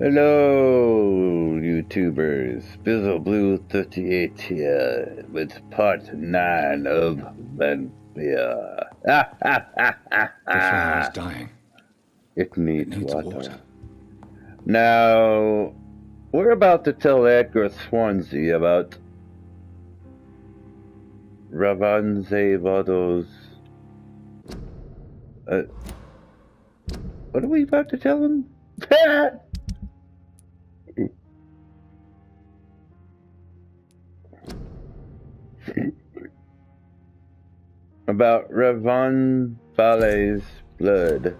Hello, YouTubers. BizzleBlue38 here with part 9 of Vampyr. The flower is dying. It needs water. water. Now, we're about to tell Edgar Swansea about Ravanzevado's... what are we about to tell him? About Ravon Valley's blood.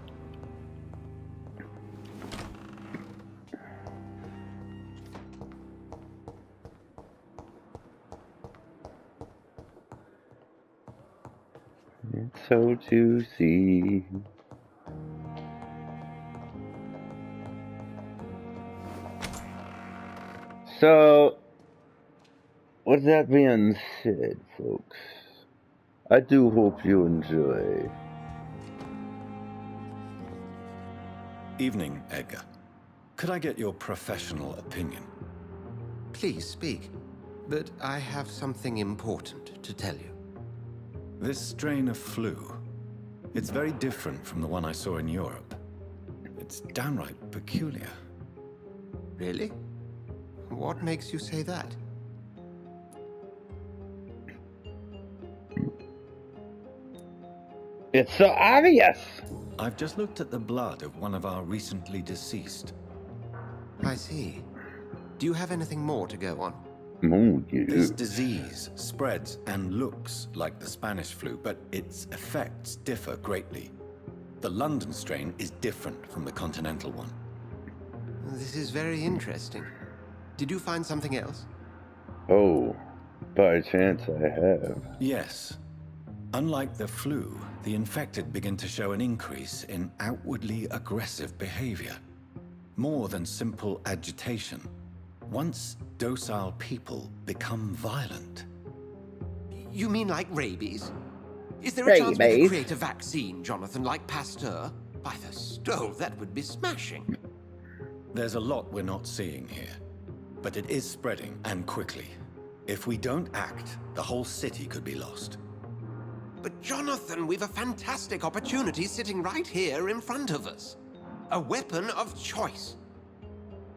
It's so juicy. So, with that being said, folks, I do hope you enjoy. Evening, Edgar. Could I get your professional opinion? Please speak, but I have something important to tell you. This strain of flu, it's very different from the one I saw in Europe. It's downright peculiar. Really? What makes you say that? It's so obvious! I've just looked at the blood of one of our recently deceased. I see. Do you have anything more to go on? Oh, you. This disease spreads and looks like the Spanish flu, but its effects differ greatly. The London strain is different from the continental one. This is very interesting. Did you find something else? Oh, by chance I have. Yes. Unlike the flu, the infected begin to show an increase in outwardly aggressive behavior. More than simple agitation. Once docile people become violent. You mean like rabies? Is there a chance we could create a vaccine, Jonathan, like Pasteur? By the stove, that would be smashing. There's a lot we're not seeing here. But it is spreading, and quickly. If we don't act, the whole city could be lost. But Jonathan, we've a fantastic opportunity sitting right here in front of us. A weapon of choice.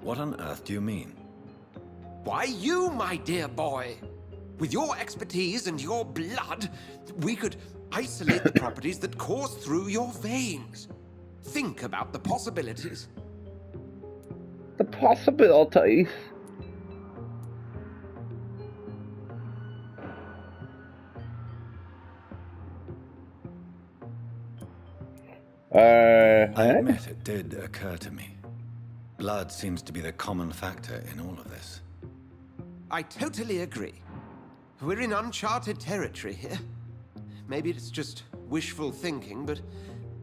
What on earth do you mean? Why, you, my dear boy. With your expertise and your blood, we could isolate the properties that course through your veins. Think about the possibilities. The possibilities? I admit it did occur to me. Blood seems to be the common factor in all of this. I totally agree. We're in uncharted territory here. Maybe it's just wishful thinking, but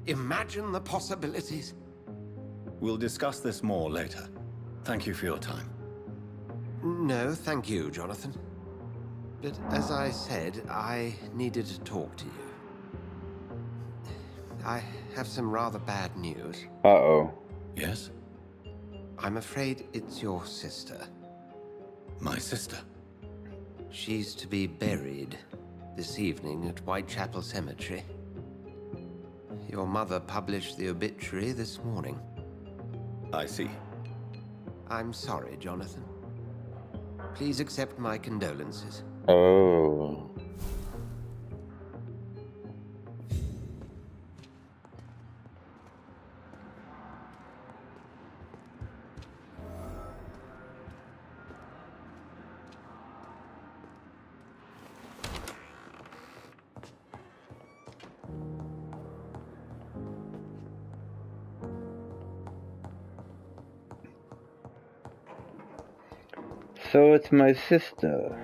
imagine the possibilities. We'll discuss this more later. Thank you for your time. No, thank you, Jonathan. But as I said, I needed to talk to you. I have some rather bad news. Uh-oh. Yes? I'm afraid it's your sister. My sister? She's to be buried this evening at Whitechapel Cemetery. Your mother published the obituary this morning. I see. I'm sorry, Jonathan. Please accept my condolences. Oh. So it's my sister.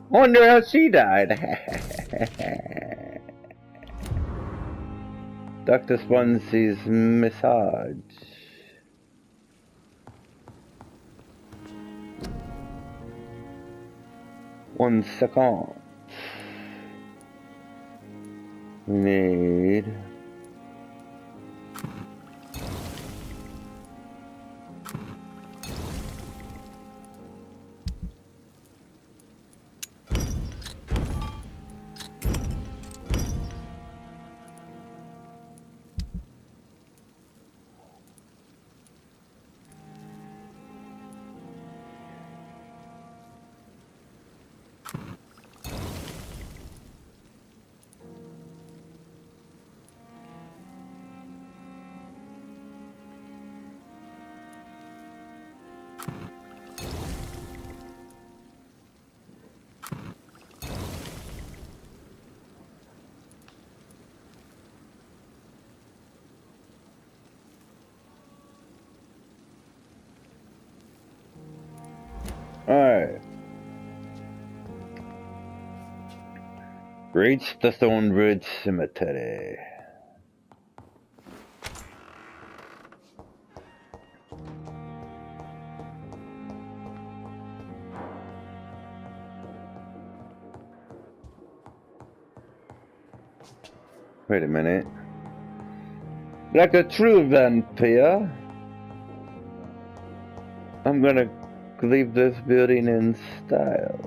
Wonder how she died. Dr. Swansea's massage. One second. We need Alright. Reach the Thornbridge Cemetery. Wait a minute. Like a true vampire, I'm gonna leave this building in style.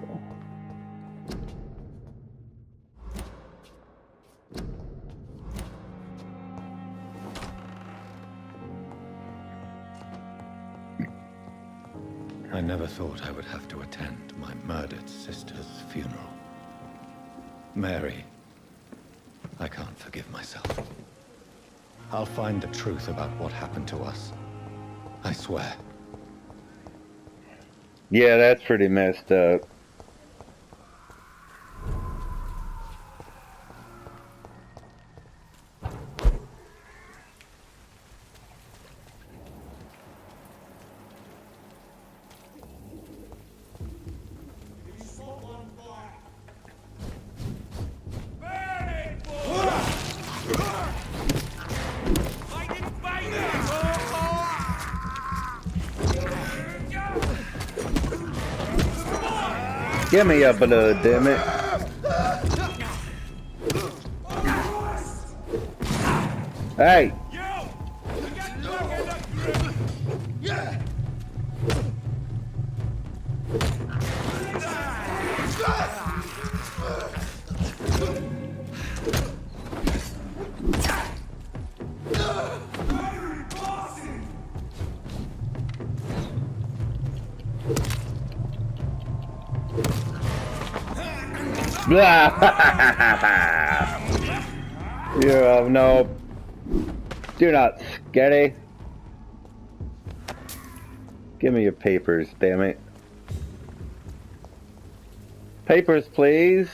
I never thought I would have to attend my murdered sister's funeral. Mary, I can't forgive myself. I'll find the truth about what happened to us. I swear. Yeah, that's pretty messed up. Give me your blood, damn it. Hey! You have no... You're not scary. Give me your papers, damn it. Papers, please.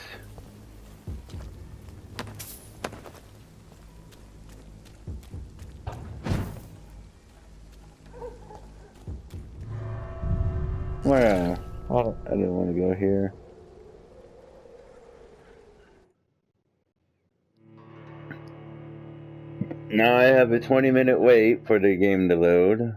Well, I didn't want to go here. Now I have a 20-minute wait for the game to load.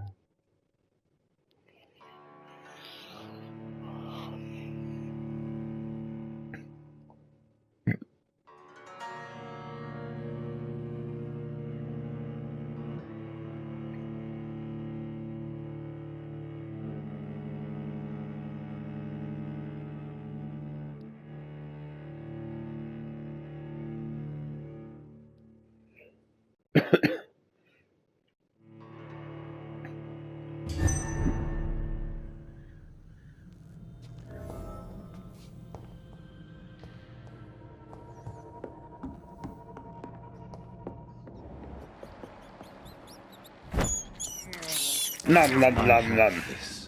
Nom nom nom nom. This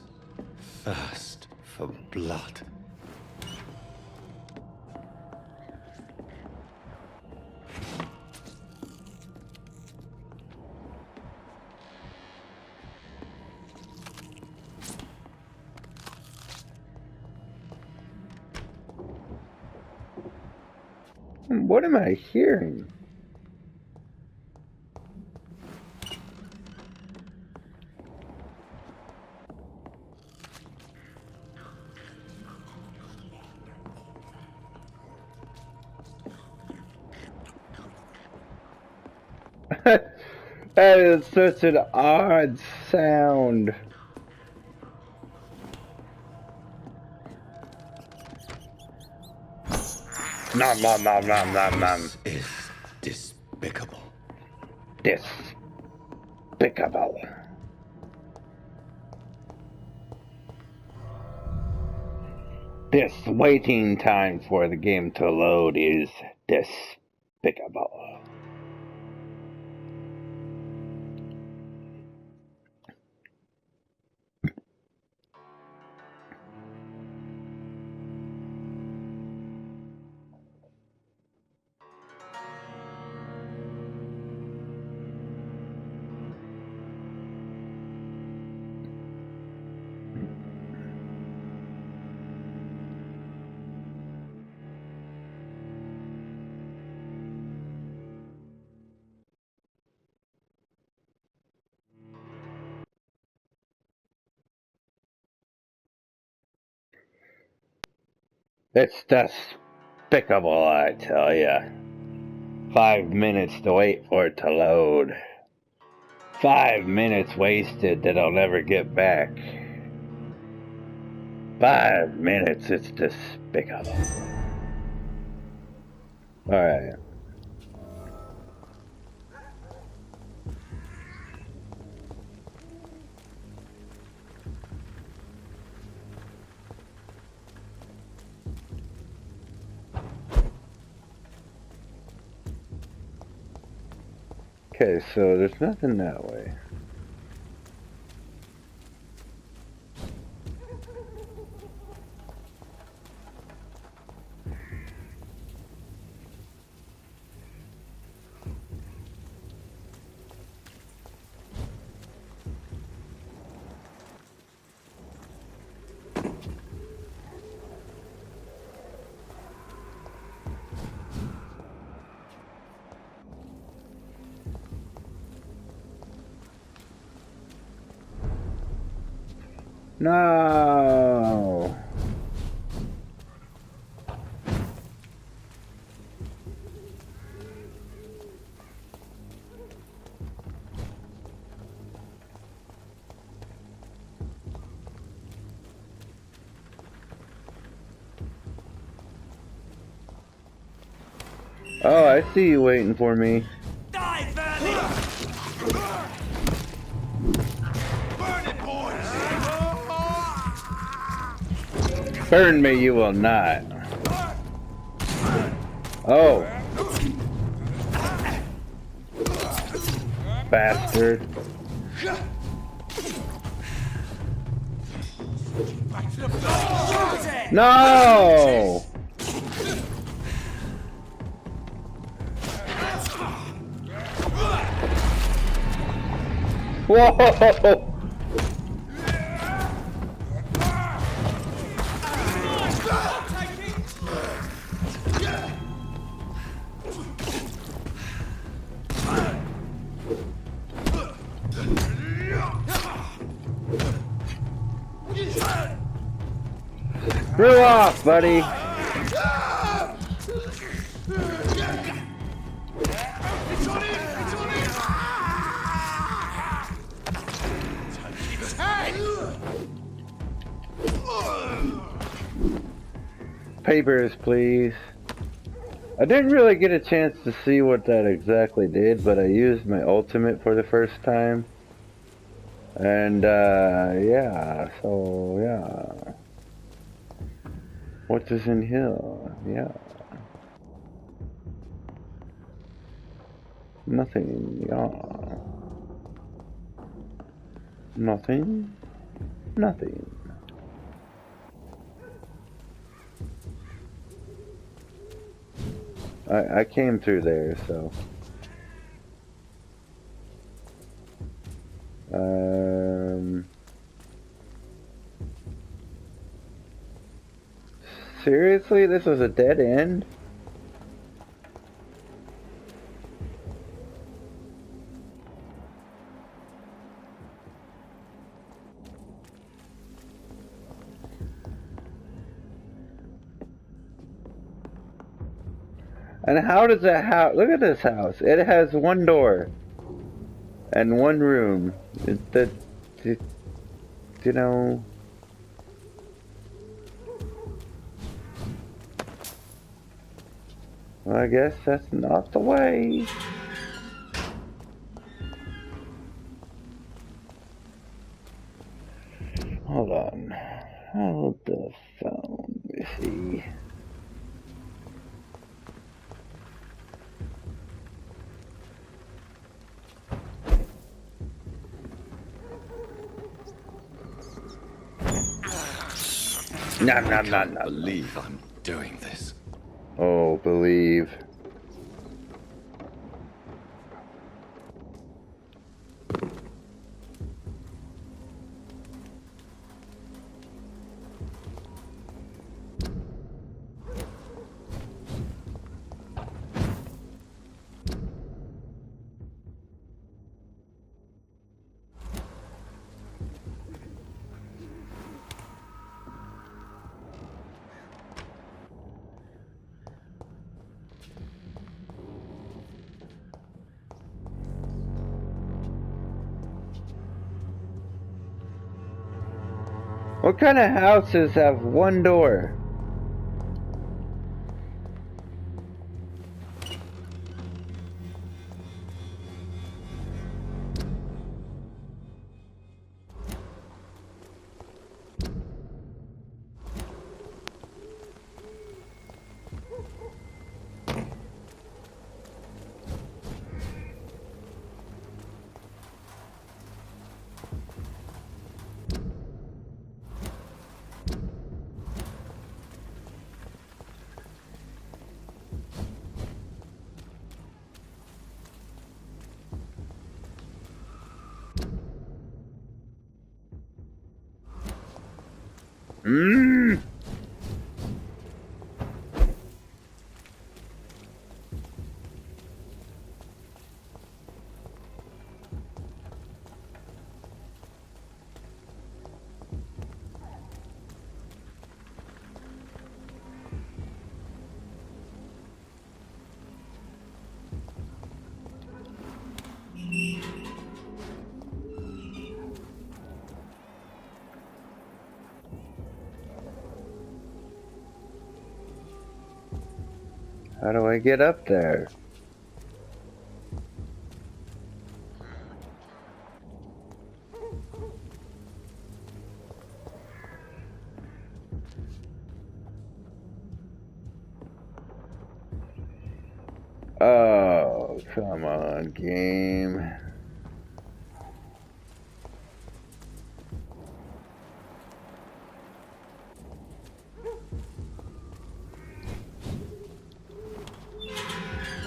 thirst for blood. What am I hearing? That is such an odd sound. Nom nom nom nom nom nom. This is despicable. Despicable. This waiting time for the game to load is despicable. It's despicable, I tell ya. 5 minutes to wait for it to load. 5 minutes wasted that I'll never get back. 5 minutes, it's despicable. Alright. Okay, so there's nothing that way. No. Oh, I see you waiting for me. Die, Verdi! Burn it, boys! Burn me, you will not. Oh. Bastard. No! Whoa! Screw off, buddy. Papers, please. I didn't really get a chance to see what that exactly did, but I used my ultimate for the first time. And, yeah, so, yeah. What is in here? Yeah. Nothing, yeah. Nothing? Nothing. I came through there, so. Seriously? This was a dead end? And how does that house... Look at this house. It has one door. And one room. You know... Well, I guess that's not the way. Hold on. Hold the phone. Let me see. No, no, no, no. Believe I'm doing this. Oh, believe. What kind of houses have one door? Mmm. How do I get up there? Oh, come on, game.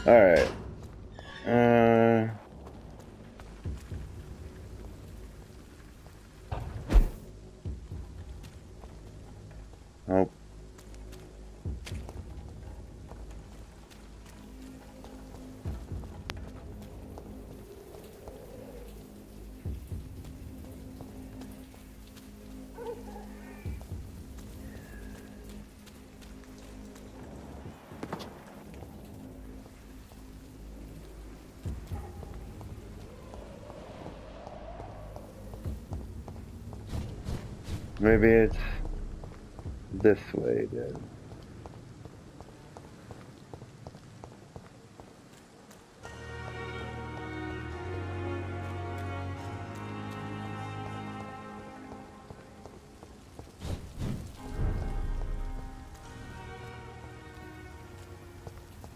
All right. Oh. Maybe it's this way then.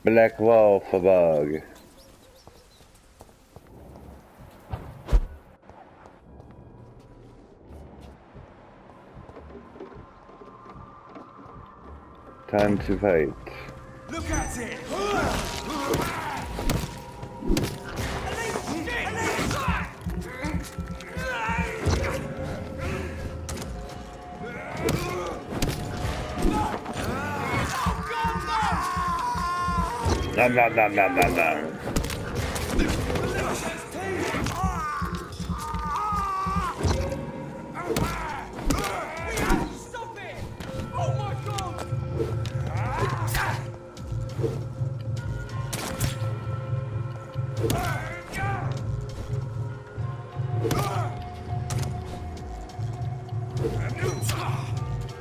Black wall for bug. Time to fight. Look at it! Nom nom nom nom nom nom. Stop it! Oh my god!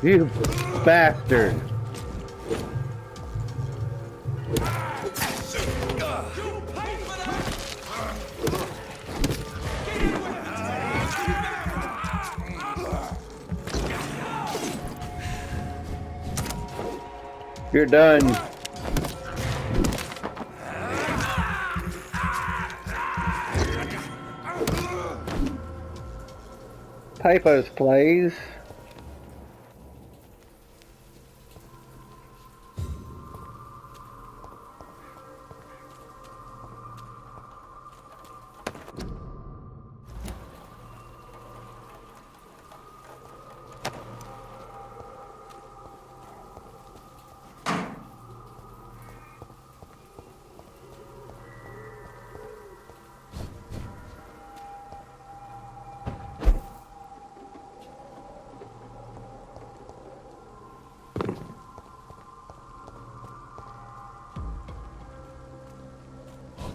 You bastard! You're done. Typos, please.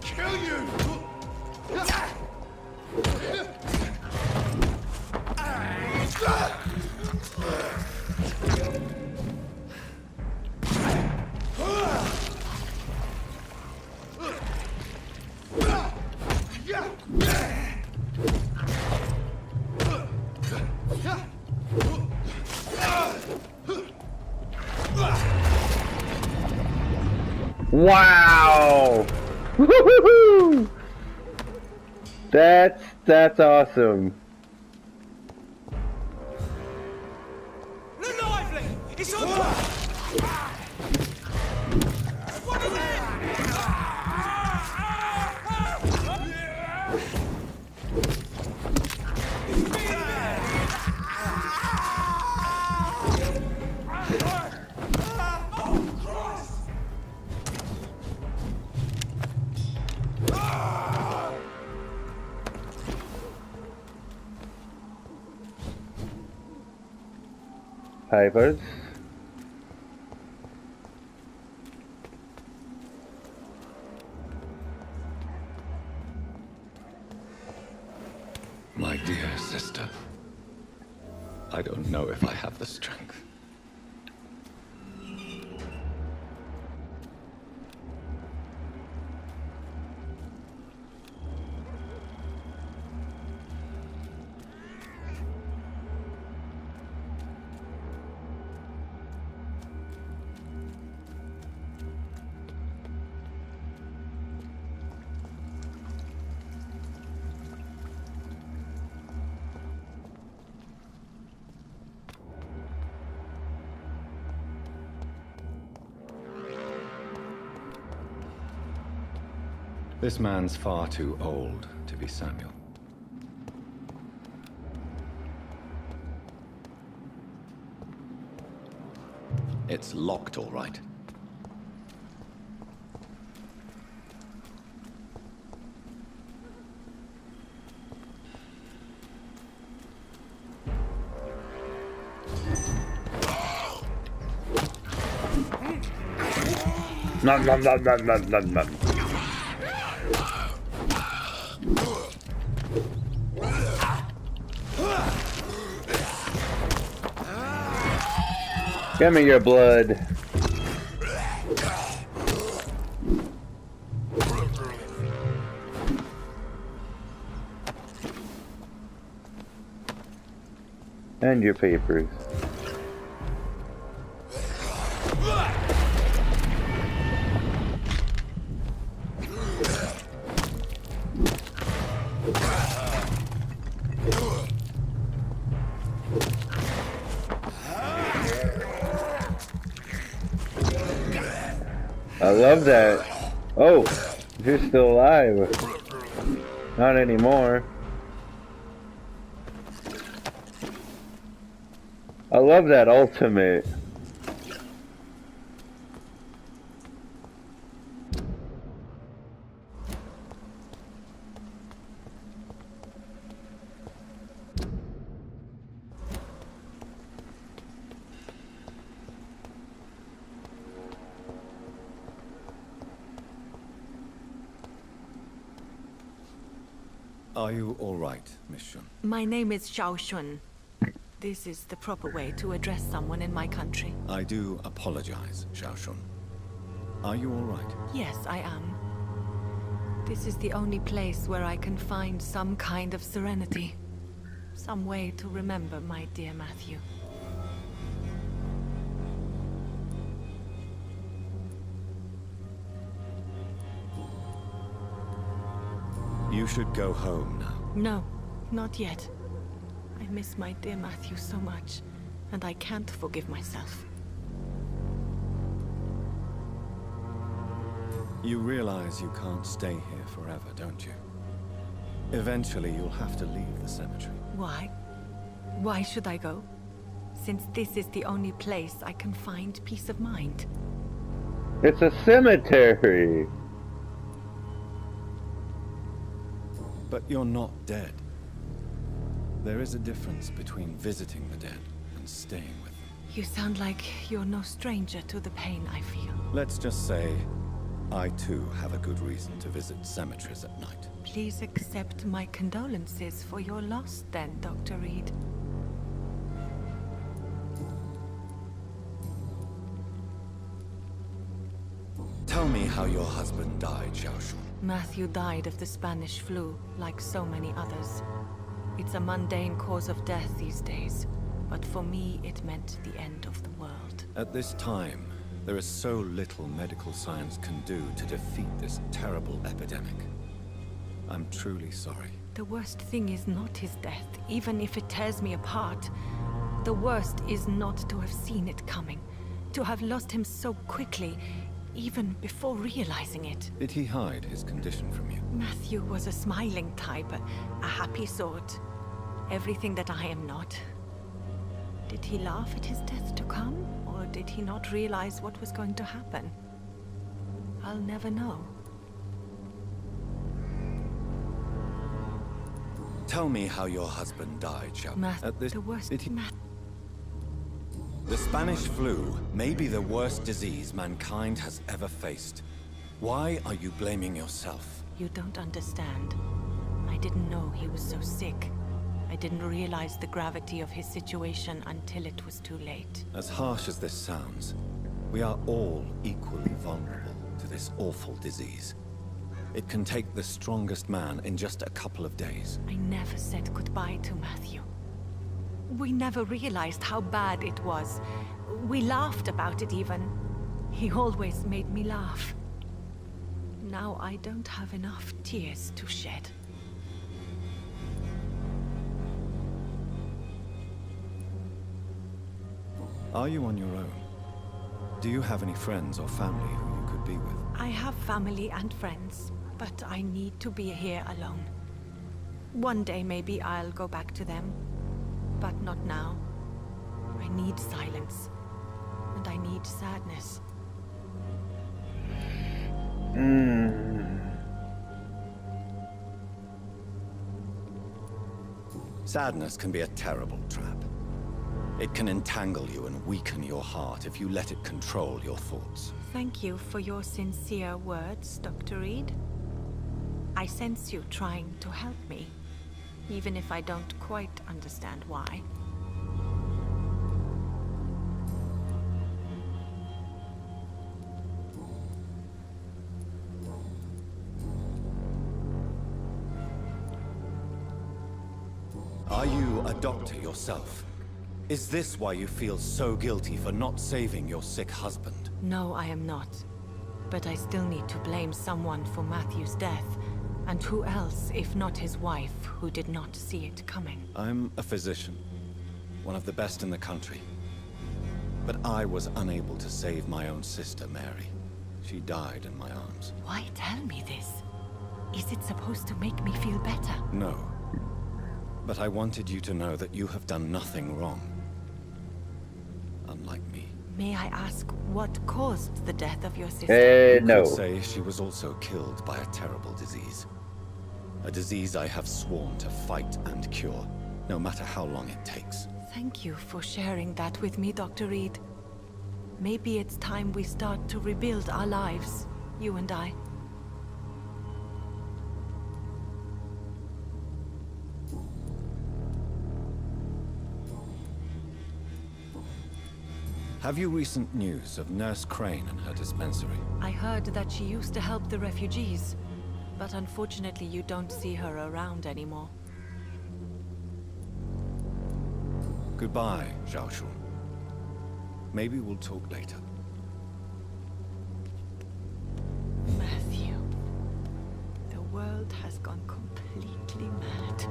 Kill you! Wow! Woo-hoo-hoo! That's awesome. Lively! It's on fire! What is it? Pipers. My dear sister, I don't know if I have the strength. This man's far too old to be Samuel. It's locked, all right. Nom nom nom nom nom nom nom. Give me your blood. And your papers. I love that. Oh, you're still alive. Not anymore. I love that ultimate. Are you all right, Miss Shun? My name is Xiao Shun. This is the proper way to address someone in my country. I do apologize, Xiao Shun. Are you all right? Yes, I am. This is the only place where I can find some kind of serenity. Some way to remember my dear Matthew. You should go home now. No, not yet. I miss my dear Matthew so much, and I can't forgive myself. You realize you can't stay here forever, don't you? Eventually, you'll have to leave the cemetery. Why? Why should I go? Since this is the only place I can find peace of mind. It's a cemetery. But you're not dead. There is a difference between visiting the dead and staying with them. You sound like you're no stranger to the pain I feel. Let's just say, I too have a good reason to visit cemeteries at night. Please accept my condolences for your loss then, Dr. Reed. Tell me how your husband died, Xiao Shun. Matthew died of the Spanish flu, like so many others. It's a mundane cause of death these days, but for me it meant the end of the world. At this time, there is so little medical science can do to defeat this terrible epidemic. I'm truly sorry. The worst thing is not his death, even if it tears me apart. The worst is not to have seen it coming, to have lost him so quickly, even before realizing it. Did he hide his condition from you? Matthew was a smiling type, a happy sort. Everything that I am not. Did he laugh at his death to come, or did he not realize what was going to happen? I'll never know. Tell me how your husband died, shall we? The worst. The Spanish flu may be the worst disease mankind has ever faced. Why are you blaming yourself? You don't understand. I didn't know he was so sick. I didn't realize the gravity of his situation until it was too late. As harsh as this sounds, we are all equally vulnerable to this awful disease. It can take the strongest man in just a couple of days. I never said goodbye to Matthew. We never realized how bad it was. We laughed about it even. He always made me laugh. Now I don't have enough tears to shed. Are you on your own? Do you have any friends or family who you could be with? I have family and friends, but I need to be here alone. One day maybe I'll go back to them, but not now. I need silence, and I need sadness. Sadness can be a terrible trap. It can entangle you and weaken your heart if you let it control your thoughts. Thank you for your sincere words, Dr. Reed. I sense you trying to help me, even if I don't quite understand why. Are you a doctor yourself? Is this why you feel so guilty for not saving your sick husband? No, I am not. But I still need to blame someone for Matthew's death. And who else, if not his wife, who did not see it coming? I'm a physician, one of the best in the country. But I was unable to save my own sister, Mary. She died in my arms. Why tell me this? Is it supposed to make me feel better? No. But I wanted you to know that you have done nothing wrong. Unlike me. May I ask what caused the death of your sister? No. You could say she was also killed by a terrible disease. A disease I have sworn to fight and cure, no matter how long it takes. Thank you for sharing that with me, Dr. Reed. Maybe it's time we start to rebuild our lives, you and I. Have you recent news of Nurse Crane and her dispensary? I heard that she used to help the refugees, but unfortunately you don't see her around anymore. Goodbye, Zhao Shun. Maybe we'll talk later. Matthew, the world has gone completely mad.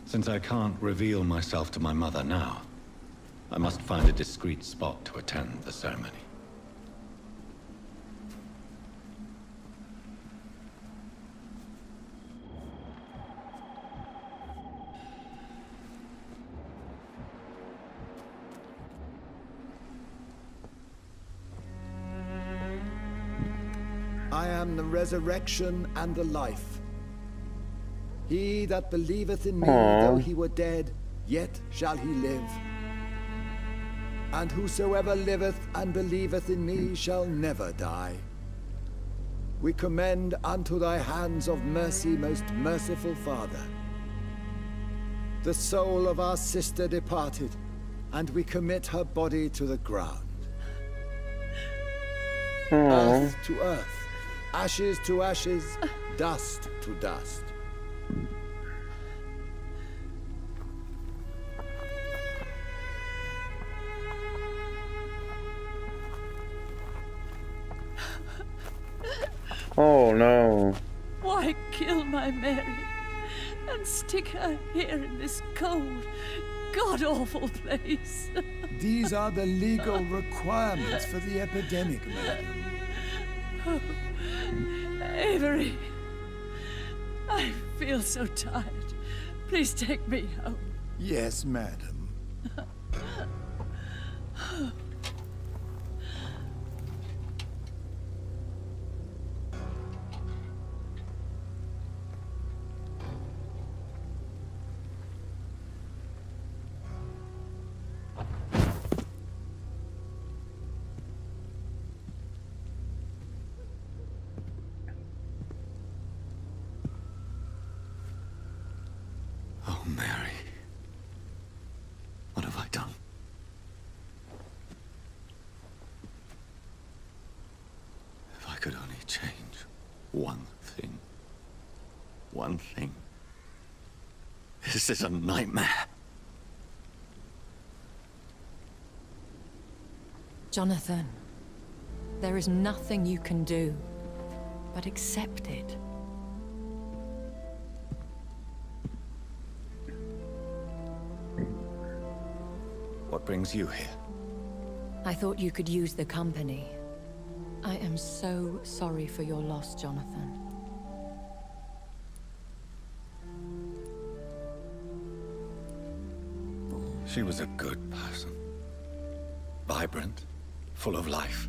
Since I can't reveal myself to my mother now, I must find a discreet spot to attend the ceremony. I am the resurrection and the life. He that believeth in me, though he were dead, yet shall he live. And whosoever liveth and believeth in me shall never die. we commend unto thy hands of mercy, most merciful Father, the soul of our sister departed, and we commit her body to the ground. Earth to earth, ashes to ashes, dust to dust. Oh no. Why kill my Mary and stick her here in this cold, god-awful place? These are the legal requirements for the epidemic, madam. Oh, Avery, I feel so tired. Please take me home. Yes, madam. Oh, Mary. What have I done? If I could only change one thing. One thing. This is a nightmare. Jonathan, there is nothing you can do but accept it. What brings you here? I thought you could use the company. I am so sorry for your loss, Jonathan. She was a good person. Vibrant, full of life.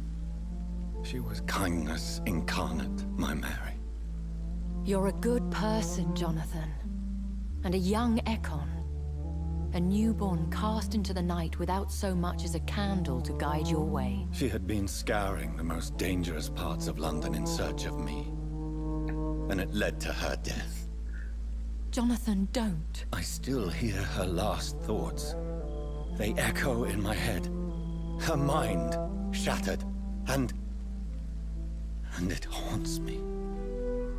She was kindness incarnate, my Mary. You're a good person, Jonathan. And a young Ekon. A newborn cast into the night without so much as a candle to guide your way. She had been scouring the most dangerous parts of London in search of me. And it led to her death. Jonathan, don't. I still hear her last thoughts. They echo in my head. Her mind shattered, and it haunts me.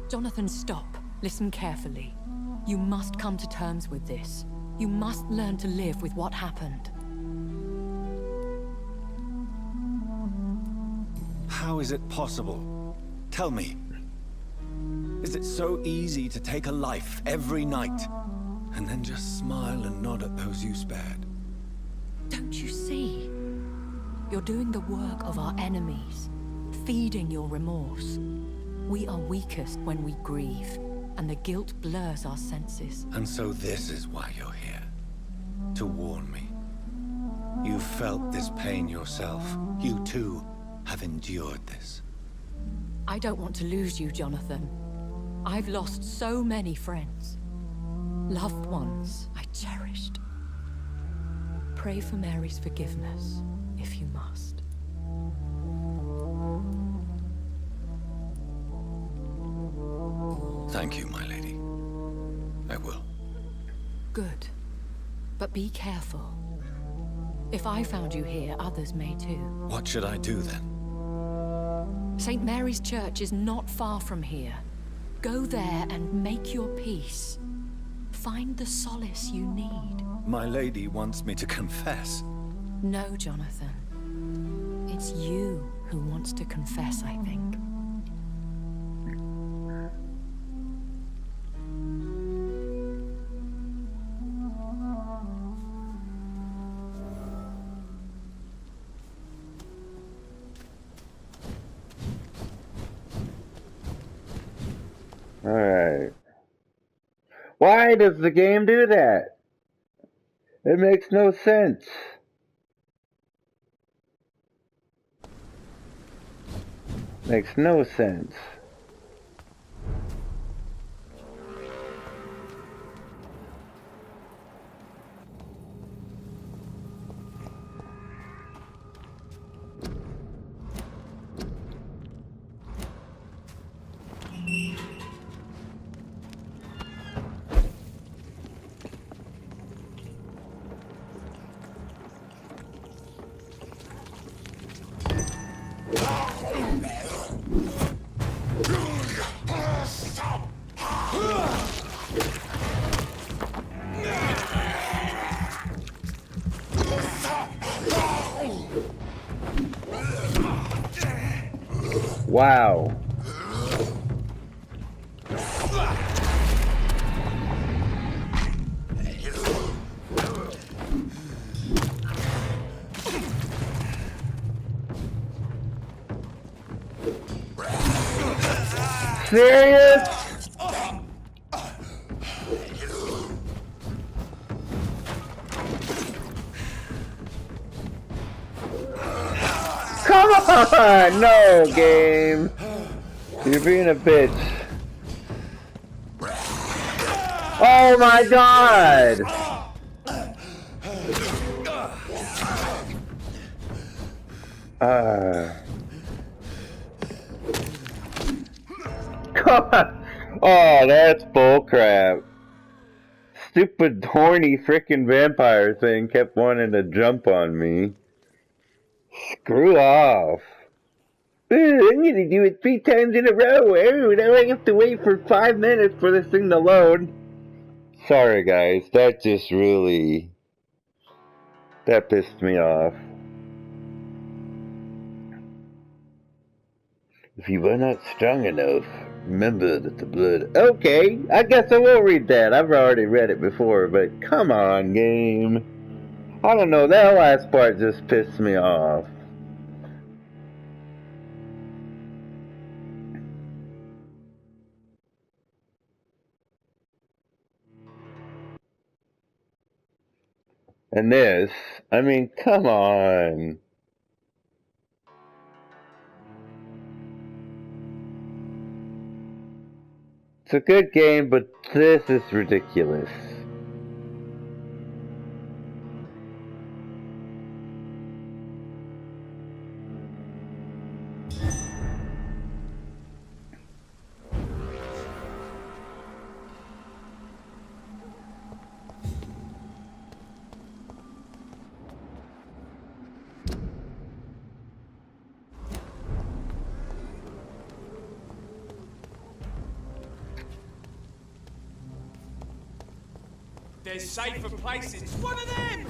Jonathan, stop. Listen carefully. You must come to terms with this. You must learn to live with what happened. How is it possible? Tell me. Is it so easy to take a life every night, and then just smile and nod at those you spared? Don't you see? You're doing the work of our enemies, feeding your remorse. We are weakest when we grieve, and the guilt blurs our senses. And so this is why you're here. To warn me. You've felt this pain yourself. You too have endured this. I don't want to lose you, Jonathan. I've lost so many friends. Loved ones I cherished. Pray for Mary's forgiveness, if you must. Thank you, my lady. I will. Good. But be careful. If I found you here, others may too. What should I do then? St. Mary's Church is not far from here. Go there and make your peace. Find the solace you need. My lady wants me to confess. No, Jonathan. It's you who wants to confess, I think. Alright. Why does the game do that? It makes no sense. Makes no sense. Wow. Serious? Come on! No, game. You're being a bitch. Oh my god! Come on! Oh, that's bullcrap. Stupid horny frickin' vampire thing kept wanting to jump on me. Screw off. I'm gonna do it 3 times in a row. Now I have to wait for 5 minutes for this thing to load. Sorry guys, that just really... that pissed me off. If you are not strong enough, remember that the blood... Okay, I guess I will read that. I've already read it before, but come on, game. I don't know, that last part just pissed me off. And this, I mean, come on. It's a good game, but this is ridiculous. There's safer places. One of them!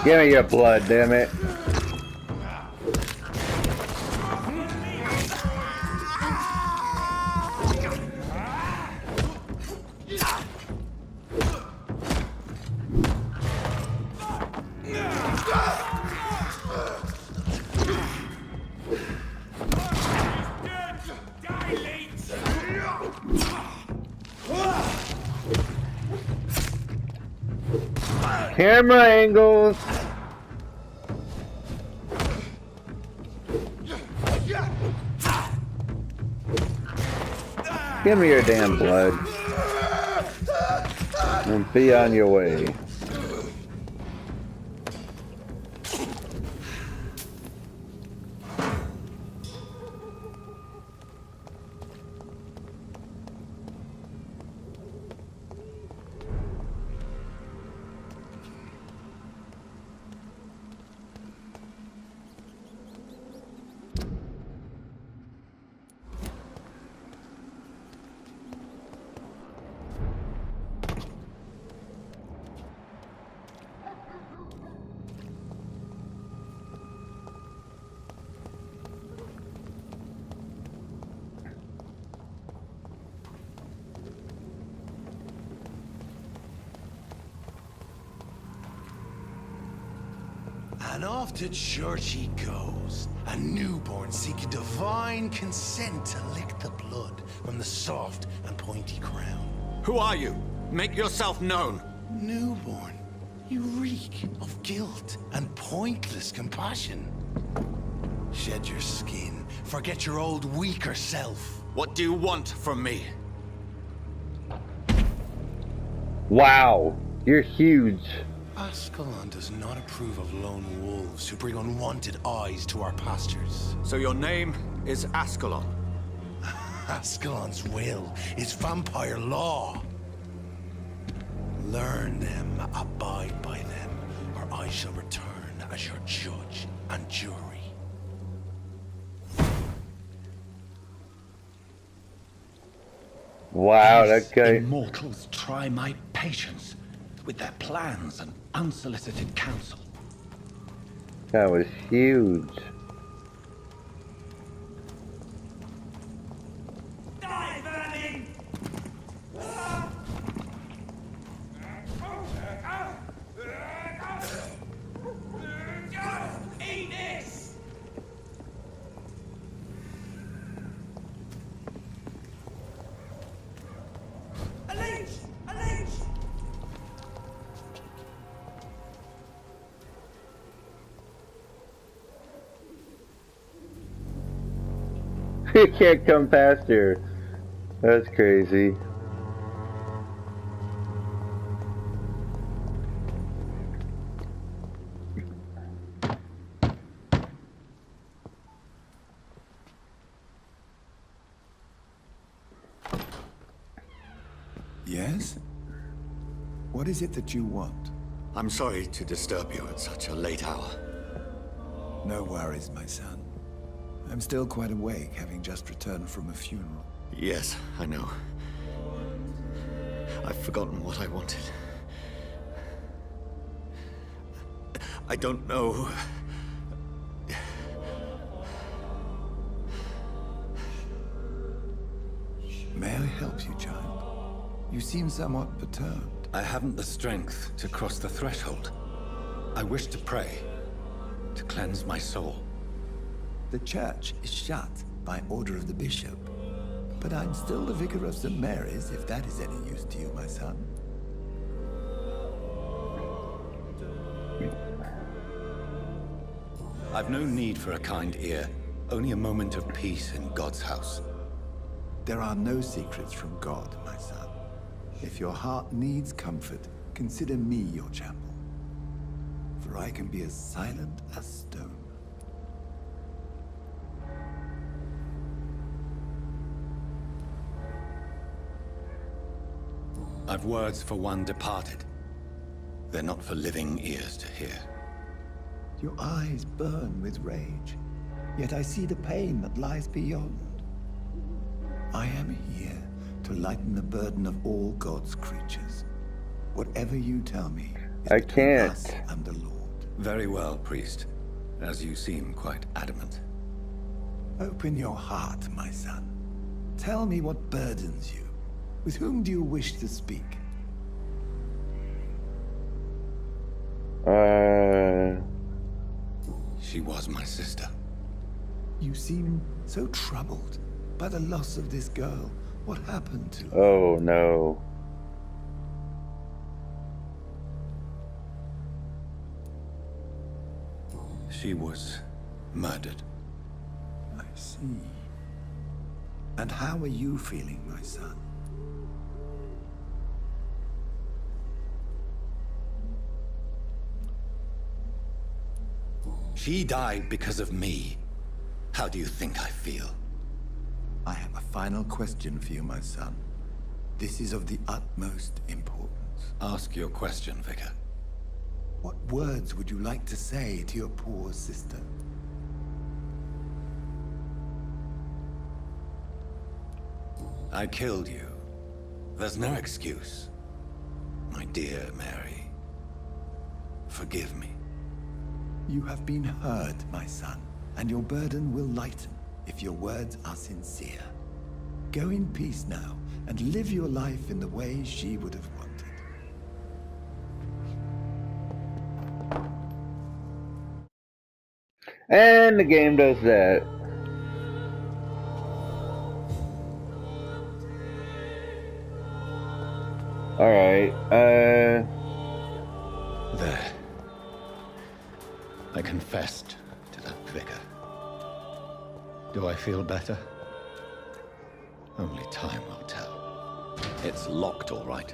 Give me your blood, damn it. Camera angles. Give me your damn blood. And be on your way. And off to church he goes, a newborn seeking divine consent to lick the blood from the soft and pointy crown. Who are you? Make yourself known. Newborn, you reek of guilt and pointless compassion. Shed your skin, forget your old weaker self. What do you want from me? Wow, you're huge. Ascalon does not approve of lone wolves who bring unwanted eyes to our pastures. So your name is Ascalon? Ascalon's will is vampire law. Learn them, abide by them, or I shall return as your judge and jury. Wow, These that guy. immortals try my patience with their plans and unsolicited counsel. That was huge. Die, vermin! Eat this! A leech! A leech! He can't come past here. That's crazy. Yes? What is it that you want? I'm sorry to disturb you at such a late hour. No worries, my son. I'm still quite awake, having just returned from a funeral. Yes, I know. I've forgotten what I wanted. I don't know. May I help you, child? You seem somewhat perturbed. I haven't the strength to cross the threshold. I wish to pray, to cleanse my soul. The church is shut by order of the bishop. But I'm still the vicar of St. Mary's, if that is any use to you, my son. I've no need for a kind ear, only a moment of peace in God's house. There are no secrets from God, my son. If your heart needs comfort, consider me your chapel. For I can be as silent as stone. I've words for one departed. They're not for living ears to hear. Your eyes burn with rage, yet I see the pain that lies beyond. I am here to lighten the burden of all God's creatures. Whatever you tell me is I between can't. us and the Lord. Very well, priest, as you seem quite adamant. Open your heart, my son. Tell me what burdens you. With whom do you wish to speak? She was my sister. You seem so troubled by the loss of this girl. What happened to her? Oh no. She was murdered. I see. And how are you feeling, my son? She died because of me. How do you think I feel? I have a final question for you, my son. This is of the utmost importance. Ask your question, Vicar. What words would you like to say to your poor sister? I killed you. There's no excuse. My dear Mary, forgive me. You have been heard, my son, and your burden will lighten if your words are sincere. Go in peace now, and live your life in the way she would have wanted. And the game does that. Alright, There. I confessed to that vicar. Do I feel better? Only time will tell. It's locked, all right.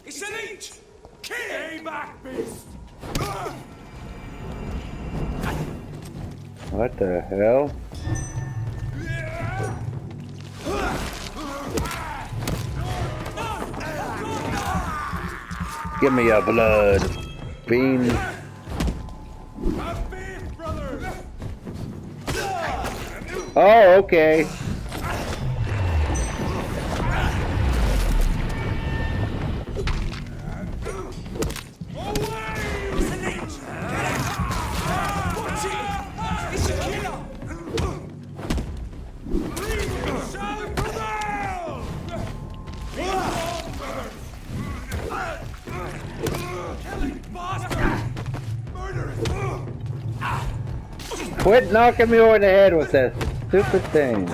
It's an What the hell? Give me your blood, fiend. Oh, okay. Quit knocking me over the head with that stupid thing.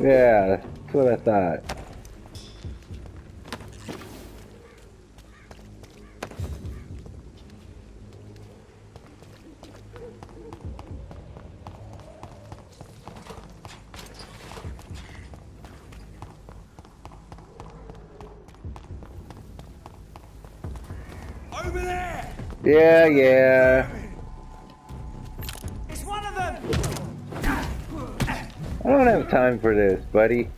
Yeah, that's what I thought. Over there! Yeah. It's one of them! I don't have time for this, buddy.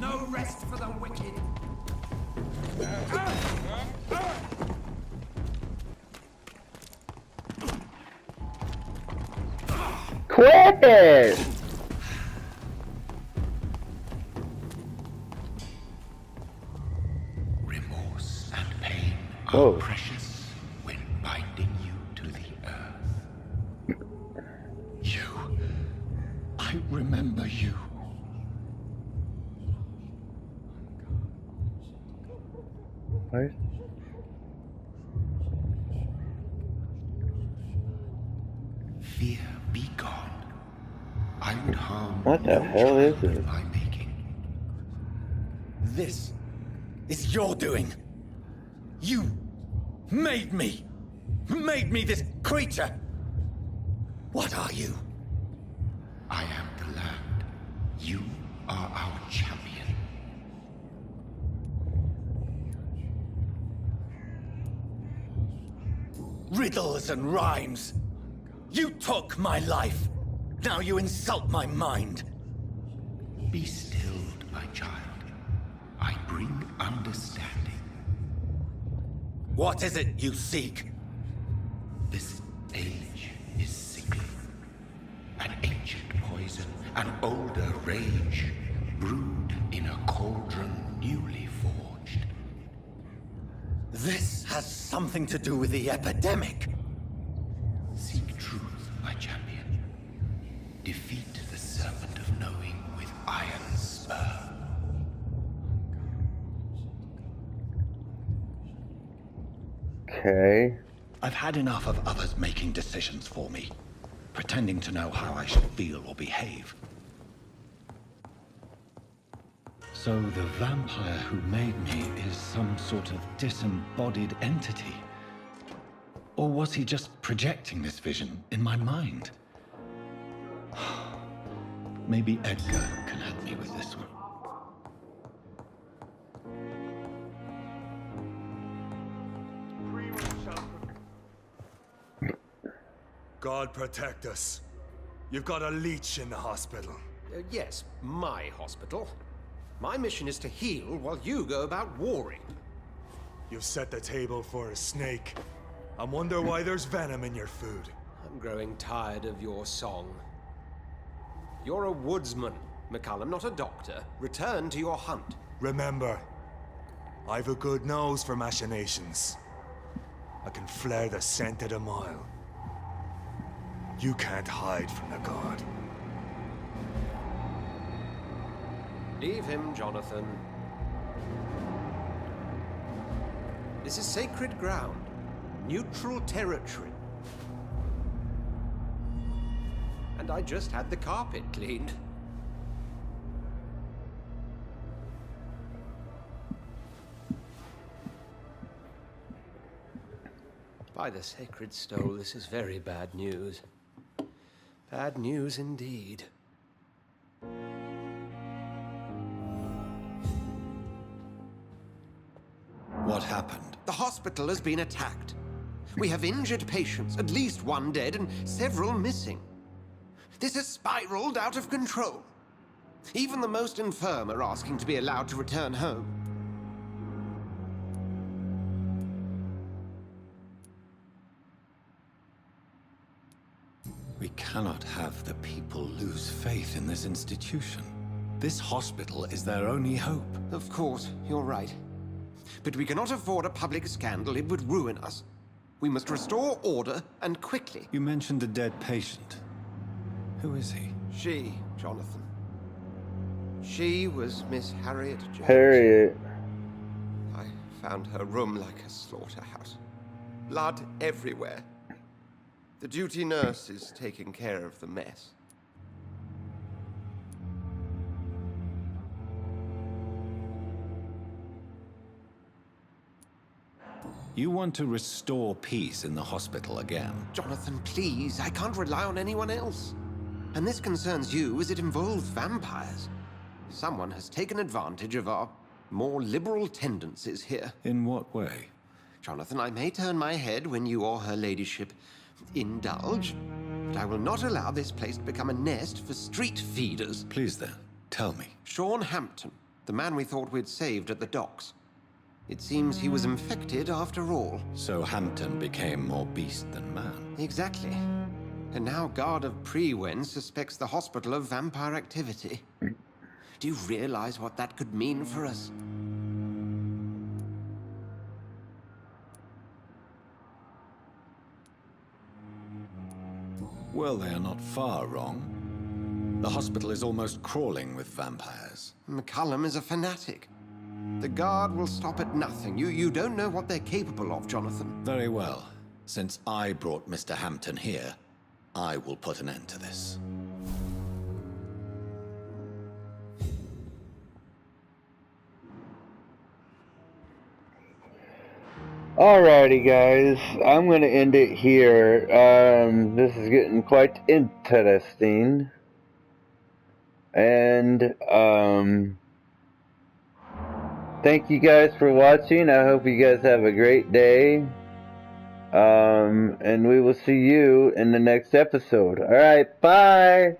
No rest for the wicked. Quit it! Remorse and pain Whoa. are precious when binding you to the earth. You. I remember you. What? Fear be gone. I would harm What the no hell is child it? by making. This is your doing. You made me this creature. What are you? I am the land. You are our champion. Riddles and rhymes. You took my life. Now you insult my mind. Be stilled, my child. I bring understanding. What is it you seek? This age is sickly. An ancient poison, an older rage, brewed in a cauldron newly forged. This has something to do with the epidemic. Seek truth, my champion. Defeat the serpent of knowing with iron spur. Okay. I've had enough of others making decisions for me, pretending to know how I should feel or behave. So the vampire who made me is some sort of disembodied entity? Or was he just projecting this vision in my mind? Maybe Edgar can help me with this one. God protect us. You've got a leech in the hospital. Yes, my hospital. My mission is to heal while you go about warring. You've set the table for a snake. I wonder why there's venom in your food. I'm growing tired of your song. You're a woodsman, McCallum, not a doctor. Return to your hunt. Remember, I've a good nose for machinations. I can flare the scent at a mile. You can't hide from the god. Leave him, Jonathan. This is sacred ground. Neutral territory. And I just had the carpet cleaned. By the sacred stole, this is very bad news. Bad news indeed. What happened? The hospital has been attacked. We have injured patients, at least one dead and several missing. This has spiraled out of control. Even the most infirm are asking to be allowed to return home. We cannot have the people lose faith in this institution. This hospital is their only hope. Of course, you're right. But we cannot afford a public scandal. It would ruin us. We must restore order, and quickly. You mentioned a dead patient. Who is he? She, Jonathan. She was Miss Harriet Jones. Harriet. I found her room like a slaughterhouse. Blood everywhere. The duty nurse is taking care of the mess. You want to restore peace in the hospital again? Jonathan, please. I can't rely on anyone else. And this concerns you as it involves vampires. Someone has taken advantage of our more liberal tendencies here. In what way? Jonathan, I may turn my head when you or her ladyship indulge, but I will not allow this place to become a nest for street feeders. Please then, tell me. Sean Hampton, the man we thought we'd saved at the docks. It seems he was infected after all. So Hampton became more beast than man. Exactly. And now Guard of Prewen suspects the hospital of vampire activity. Do you realize what that could mean for us? Well, they are not far wrong. The hospital is almost crawling with vampires. McCullum is a fanatic. The Guard will stop at nothing. You don't know what they're capable of, Jonathan. Very well. Since I brought Mr. Hampton here, I will put an end to this. Alrighty guys, I'm gonna end it here. This is getting quite interesting. And thank you guys for watching. I hope you guys have a great day. And we will see you in the next episode. Alright, bye!